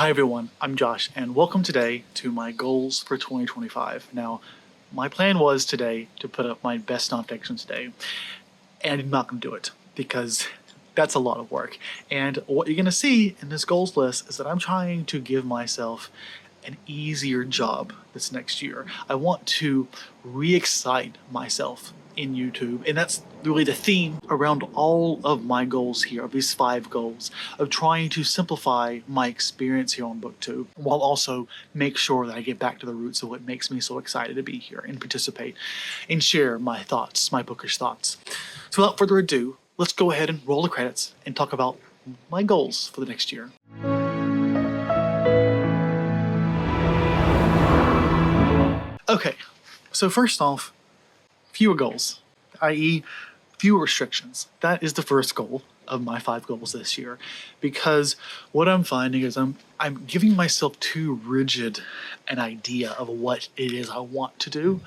Hi everyone, I'm Josh, and welcome today to my goals for 2025. Now, my plan was today to put up my best nonfiction today, and I'm not going to do it because that's a lot of work. And what you're going to see in this goals list is that I'm trying to give myself an easier job this next year. I want to re-excite myself in YouTube, and that's really the theme around all of my goals here, of these 5 goals, of trying to simplify my experience here on BookTube, while also make sure that I get back to the roots of what makes me so excited to be here and participate and share my thoughts, my bookish thoughts. So without further ado, let's go ahead and roll the credits and talk about my goals for the next year. Okay, so first off, fewer goals, i.e. fewer restrictions. That is the first goal of my 5 goals this year, because what I'm finding is I'm giving myself too rigid an idea of what it is I want to do.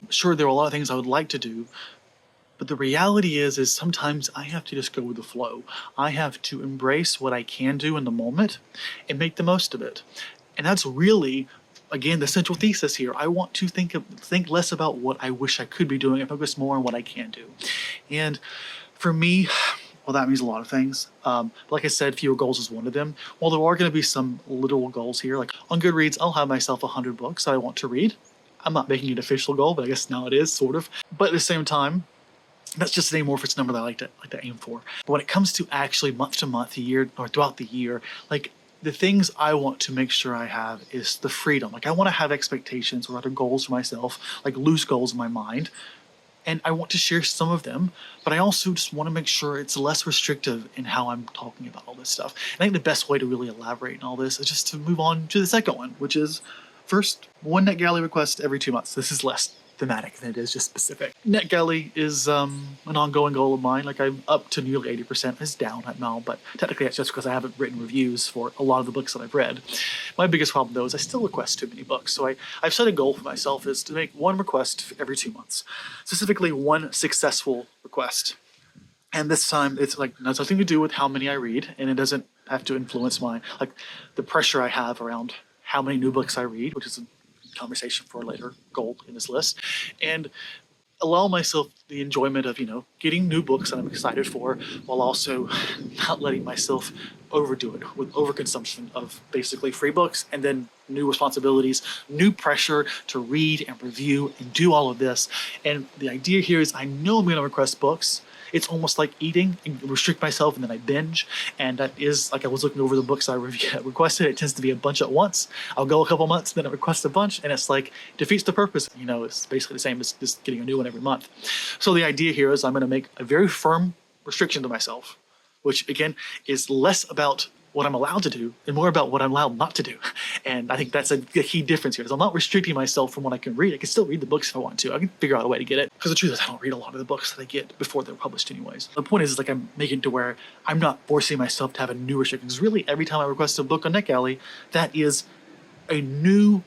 Sure, there are a lot of things I would like to do, but the reality is sometimes I have to just go with the flow. I have to embrace what I can do in the moment and make the most of it. And that's really, again, the central thesis here. I want to think less about what I wish I could be doing and focus more on what I can do. And for me, well, that means a lot of things. Like I said, fewer goals is one of them. While there are going to be some literal goals here, like on Goodreads, I'll have myself 100 books that I want to read. I'm not making it an official goal, but I guess now it is, sort of. But at the same time, that's just an amorphous number that I like to aim for. But when it comes to actually month to month, year, or throughout the year, like, the things I want to make sure I have is the freedom. Like, I want to have expectations or other goals for myself, like loose goals in my mind, and I want to share some of them, but I also just want to make sure it's less restrictive in how I'm talking about all this stuff. And I think the best way to really elaborate on all this is just to move on to the second one, which is, first, 1 NetGalley request every 2 months. This is less thematic than it is just specific. NetGalley is an ongoing goal of mine. Like, I'm up to nearly 80%. It's down right now, but technically that's just because I haven't written reviews for a lot of the books that I've read. My biggest problem, though, is I still request too many books. So I've set a goal for myself is to make 1 request every 2 months, specifically 1 successful request. And this time it's like, has nothing to do with how many I read, and it doesn't have to influence the pressure I have around how many new books I read, which is a conversation for a later goal in this list, and allow myself the enjoyment of, getting new books that I'm excited for, while also not letting myself overdo it with overconsumption of basically free books and then new responsibilities, new pressure to read and review and do all of this. And the idea here is I know I'm going to request books. It's almost like eating and restrict myself, and then I binge. And that is, like, I was looking over the books I requested. It tends to be a bunch at once. I'll go a couple months, then I request a bunch, and it's like, defeats the purpose. It's basically the same as just getting a new one every month. So the idea here is I'm going to make a very firm restriction to myself, which, again, is less about what I'm allowed to do and more about what I'm allowed not to do. And I think that's a key difference here, is I'm not restricting myself from what I can read. I can still read the books if I want to. I can figure out a way to get it. Because the truth is, I don't read a lot of the books that I get before they're published anyways. The point is like, I'm making it to where I'm not forcing myself to have a new restriction. Because really, every time I request a book on NetGalley, that is a new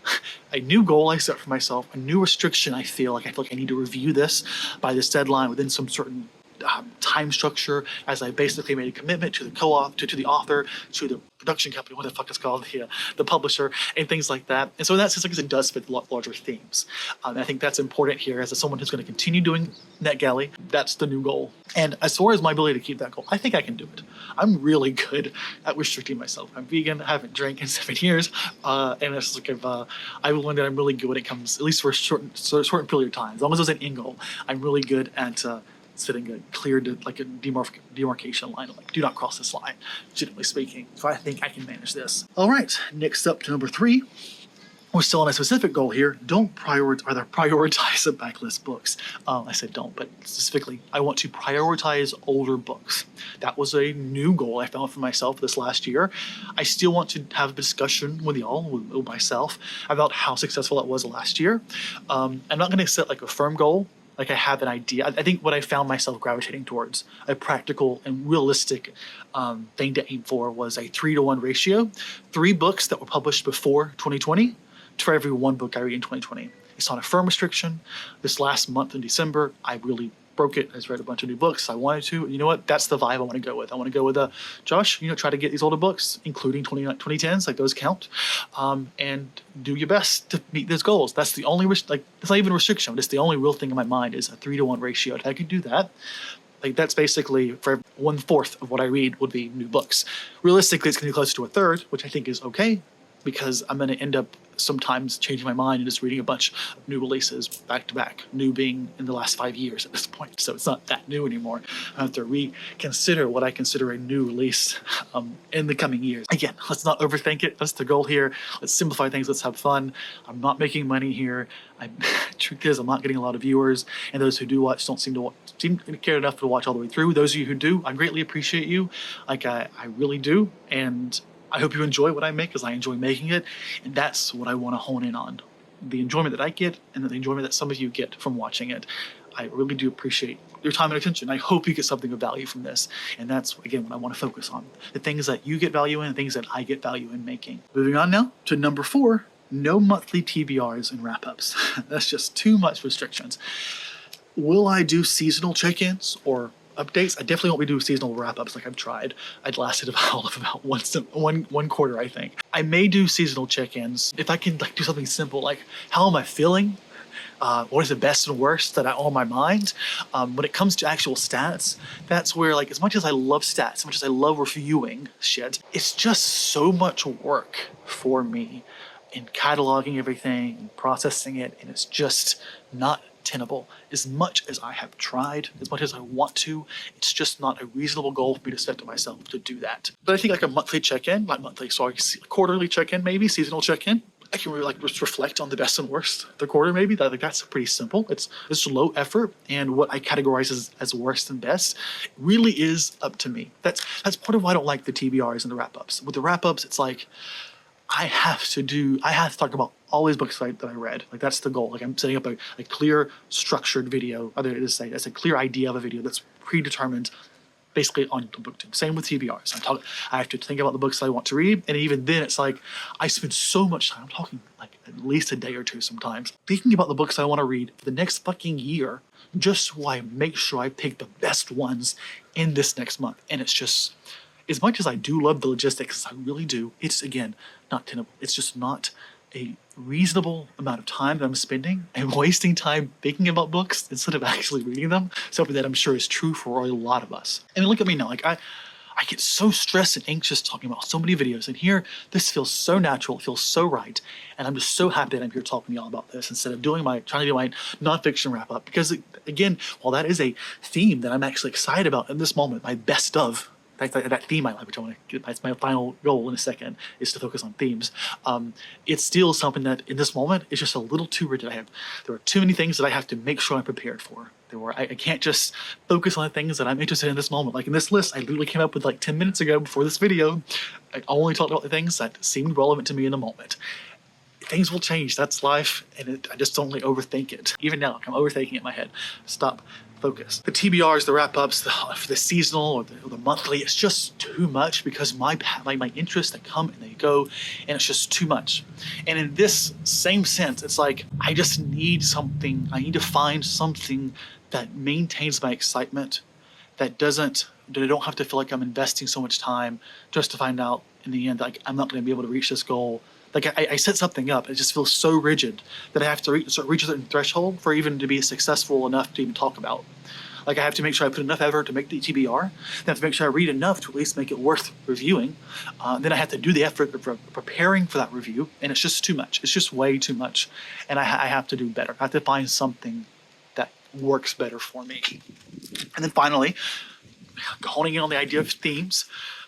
goal I set for myself, a new restriction. I feel like I need to review this by this deadline within some certain time structure, as I basically made a commitment to the co-op, to the author, to the production company, what the fuck it's called, the publisher, and things like that. And so in that sense, I guess it does fit larger themes. And I think that's important here as someone who's going to continue doing NetGalley. That's the new goal. And as far as my ability to keep that goal, I think I can do it. I'm really good at restricting myself. I'm vegan. I haven't drank in 7 years, and it's like I've learned that I'm really good when it comes, at least for a short period of time. As long as there's an end goal, I'm really good at setting a clear, like a demarcation line, like, do not cross this line, generally speaking. So I think I can manage this. All right, next up to number 3. We're still on a specific goal here. Don't prioritize the backlist books. I said don't, but specifically, I want to prioritize older books. That was a new goal I found for myself this last year. I still want to have a discussion with y'all, with myself, about how successful that was last year. I'm not going to set like a firm goal. Like, I have an idea. I think what I found myself gravitating towards, a practical and realistic thing to aim for, was a 3-to-1 ratio. 3 books that were published before 2020 for every 1 book I read in 2020. It's not a firm restriction. This last month in December, I really broke it. I just read a bunch of new books. I wanted to. You know what? That's the vibe I want to go with. I want to go with Josh, try to get these older books, including 2010s, like those count, and do your best to meet those goals. That's the only, it's not even a restriction. It's the only real thing in my mind is a 3-to-1 ratio. If I could do that, that's basically for 1/4 of what I read would be new books. Realistically, it's going to be closer to a third, which I think is okay, because I'm going to end up sometimes changing my mind and just reading a bunch of new releases back to back, new being in the last 5 years at this point. So it's not that new anymore. I have to reconsider what I consider a new release in the coming years. Again, let's not overthink it. That's the goal here. Let's simplify things. Let's have fun. I'm not making money here. Truth is, I'm not getting a lot of viewers, and those who do watch don't seem to care enough to watch all the way through. Those of you who do, I greatly appreciate you. I really do, and I hope you enjoy what I make, because I enjoy making it, and that's what I want to hone in on. The enjoyment that I get and the enjoyment that some of you get from watching it. I really do appreciate your time and attention. I hope you get something of value from this, and that's, again, what I want to focus on. The things that you get value in, and things that I get value in making. Moving on now to number 4, no monthly TBRs and wrap-ups. That's just too much restrictions. Will I do seasonal check-ins or updates? I definitely won't be doing seasonal wrap-ups like I've tried. I'd lasted about one quarter, I think. I may do seasonal check-ins if I can do something simple, like how am I feeling? What is the best and worst that I on my mind? When it comes to actual stats, that's where, as much as I love stats, as much as I love reviewing shit, it's just so much work for me in cataloging everything and processing it, and it's just not tenable. As much as I have tried, as much as I want to, it's just not a reasonable goal for me to set to myself to do that. But I think a monthly check-in, quarterly check-in, maybe seasonal check-in, I can really just reflect on the best and worst of the quarter. Maybe that's pretty simple. It's low effort, and what I categorize as worst and best really is up to me. That's part of why I don't like the TBRs and the wrap-ups. With the wrap-ups, it's I have to talk about all these books that I read. That's the goal. I'm setting up a clear, structured video. That's a clear idea of a video that's predetermined, basically on the booktube. Same with TBRs. I have to think about the books that I want to read, and even then, it's I spend so much time. I'm talking at least a day or two sometimes thinking about the books I want to read for the next fucking year, just so I make sure I pick the best ones in this next month. And it's just, as much as I do love the logistics, I really do, it's, again, not tenable. It's just not a reasonable amount of time that I'm spending and wasting time thinking about books instead of actually reading them. Something that I'm sure is true for a lot of us. I mean, look at me now. I get so stressed and anxious talking about so many videos, and here, this feels so natural, it feels so right, and I'm just so happy that I'm here talking to y'all about this instead of trying to do my nonfiction wrap-up, because, again, while that is a theme that I'm actually excited about in this moment, my best of, that theme I like, which I want to get, that's my final goal in a second, is to focus on themes. It's still something that in this moment is just a little too rigid. There are too many things that I have to make sure I'm prepared for. I can't just focus on the things that I'm interested in this moment. Like in this list, I literally came up with 10 minutes ago before this video. I only talked about the things that seemed relevant to me in the moment. Things will change. That's life, and I just don't overthink it. Even now, I'm overthinking it in my head. Stop. Focus. The TBRs, the wrap-ups, the seasonal or the monthly, it's just too much because my interests, they come and they go, and it's just too much. And in this same sense, it's I just need something. I need to find something that maintains my excitement, that I don't have to feel like I'm investing so much time just to find out in the end I'm not going to be able to reach this goal. I set something up, it just feels so rigid that I have to reach a certain threshold for even to be successful enough to even talk about. I have to make sure I put enough effort to make the TBR, then I have to make sure I read enough to at least make it worth reviewing. Then I have to do the effort of preparing for that review, and it's just too much. It's just way too much, and I have to do better. I have to find something that works better for me. And then finally, honing in on the idea of themes,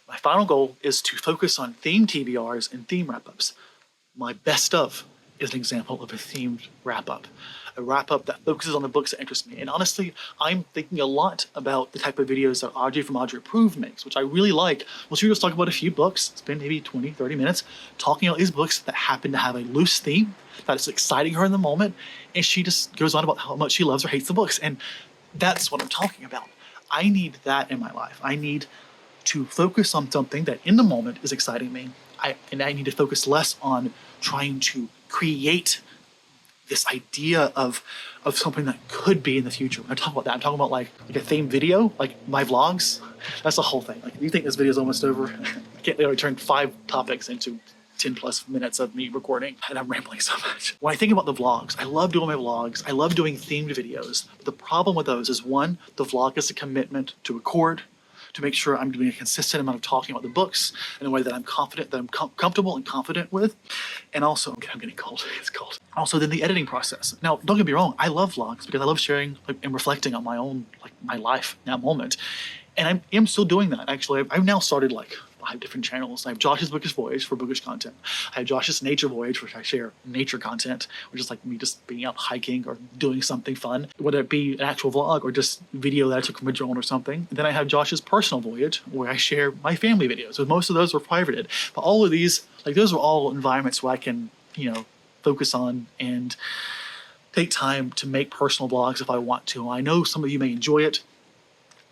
my final goal is to focus on theme TBRs and theme wrap-ups. My best of is an example of a themed wrap-up. A wrap-up that focuses on the books that interest me. And honestly, I'm thinking a lot about the type of videos that Audrey from Audrey Approved makes, which I really like. Well, she just talk about a few books, spend maybe 20, 30 minutes talking about these books that happen to have a loose theme that is exciting her in the moment, and she just goes on about how much she loves or hates the books. And that's what I'm talking about. I need that in my life. I need to focus on something that in the moment is exciting me. I need to focus less on trying to create this idea of something that could be in the future. When I talk about that, I'm talking about like a themed video, like my vlogs. That's the whole thing. Like, you think this video is almost over? I can't literally turn 5 topics into 10 plus minutes of me recording, and I'm rambling so much. When I think about the vlogs, I love doing my vlogs. I love doing themed videos. But the problem with those is, one, the vlog is a commitment to record, to make sure I'm doing a consistent amount of talking about the books in a way that I'm confident, that I'm comfortable and confident with. And also, I'm getting cold, it's cold. Also, then the editing process. Now, don't get me wrong, I love vlogs because I love sharing and reflecting on my own, my life in that moment. And I am still doing that, actually. I've now started 5 different channels. I have Josh's Bookish Voyage for bookish content. I have Josh's Nature Voyage, which I share nature content, which is like me just being out hiking or doing something fun, whether it be an actual vlog or just video that I took from a drone or something. And then I have Josh's Personal Voyage, where I share my family videos. So most of those are privated. But all of these, those are all environments where I can, focus on and take time to make personal vlogs if I want to. I know some of you may enjoy it.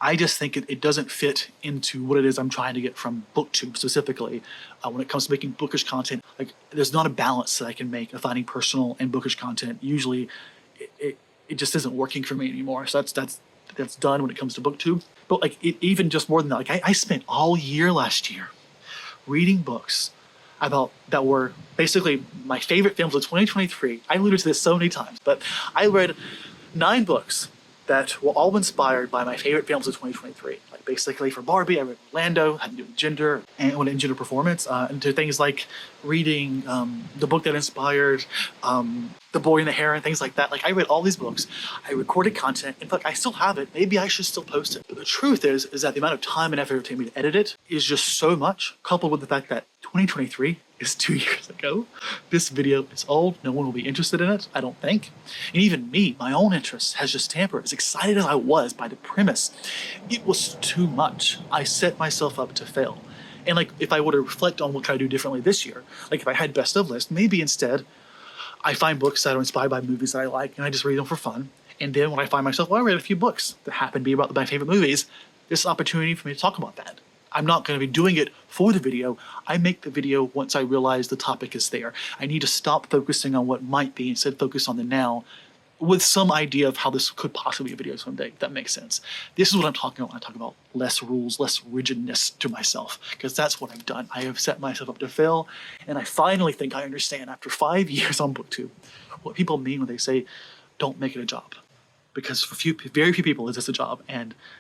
I just think it doesn't fit into what it is I'm trying to get from BookTube specifically. When it comes to making bookish content, there's not a balance that I can make of finding personal and bookish content. Usually, it just isn't working for me anymore. So that's done when it comes to BookTube. But even just more than that, I spent all year last year reading books that were basically my favorite films of 2023. I alluded to this so many times, but I read 9 books that were all inspired by my favorite films of 2023. Basically for Barbie, I read Orlando, had to do with gender and gender performance, and to things like reading the book that inspired The Boy and the Heron, things like that. I read all these books, I recorded content, in fact, I still have it. Maybe I should still post it. But the truth is that the amount of time and effort it took me to edit it is just so much, coupled with the fact that 2023 is 2 years ago. This video is old. No one will be interested in it, I don't think. And even me, my own interest has just tampered. As excited as I was by the premise, it was too much. I set myself up to fail. And if I were to reflect on what can I do differently this year, if I had best of list, maybe instead I find books that are inspired by movies that I like and I just read them for fun. And then when I find myself, I read a few books that happen to be about my favorite movies, there's an opportunity for me to talk about that. I'm not going to be doing it for the video. I make the video once I realize the topic is there. I need to stop focusing on what might be, instead focus on the now, with some idea of how this could possibly be a video someday, if that makes sense. This is what I'm talking about when I talk about less rules, less rigidness to myself, because that's what I've done. I have set myself up to fail, and I finally think I understand, after 5 years on BookTube, what people mean when they say, don't make it a job. Because for very few people is this a job,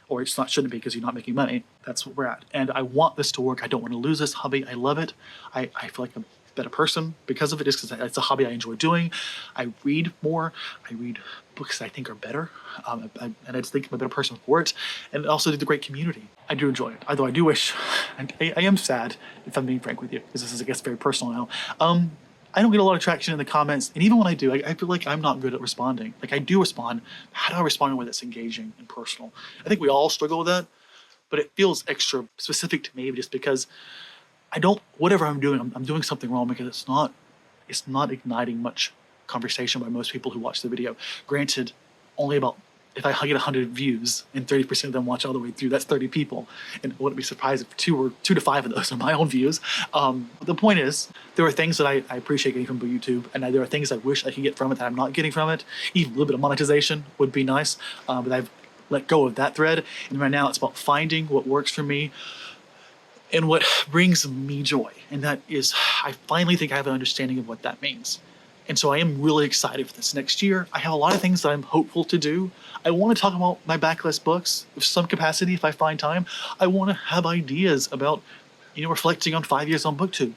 or it's not, shouldn't be, because you're not making money. That's what we're at. And I want this to work. I don't want to lose this hobby. I love it. I feel like I'm a better person because of it, just because it's a hobby I enjoy doing. I read more. I read books that I think are better, and I just think I'm a better person for it. And also the great community. I do enjoy it. Although I do wish, and I am sad, if I'm being frank with you, because this is, I guess, very personal now. I don't get a lot of traction in the comments, and even when I do, I feel like I'm not good at responding. I do respond. How do I respond in a way that's engaging and personal? I think we all struggle with that, but it feels extra specific to me just because whatever I'm doing, I'm doing something wrong, because it's not igniting much conversation by most people who watch the video. Granted, only about, if I get 100 views and 30% of them watch all the way through, that's 30 people. And I wouldn't be surprised if 2 to 5 of those are my own views. The point is, there are things that I appreciate getting from YouTube, and there are things I wish I could get from it that I'm not getting from it. Even a little bit of monetization would be nice, but I've let go of that thread. And right now it's about finding what works for me and what brings me joy. And that is, I finally think I have an understanding of what that means. And so I am really excited for this next year. I have a lot of things that I'm hopeful to do. I want to talk about my backlist books with some capacity if I find time. I want to have ideas about, reflecting on 5 years on BookTube.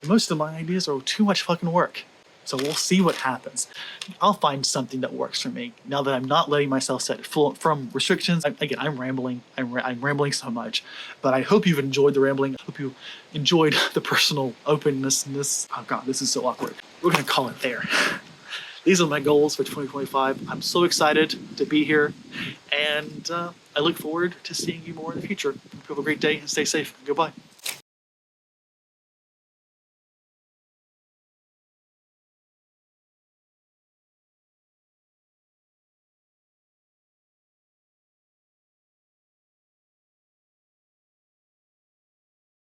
Most of my ideas are too much fucking work. So we'll see what happens. I'll find something that works for me now that I'm not letting myself set from restrictions. Again, I'm rambling. I'm rambling so much, but I hope you've enjoyed the rambling. I hope you enjoyed the personal openness. Oh God, this is so awkward. We're gonna call it there. These are my goals for 2025. I'm so excited to be here, and I look forward to seeing you more in the future. Have a great day and stay safe. Goodbye.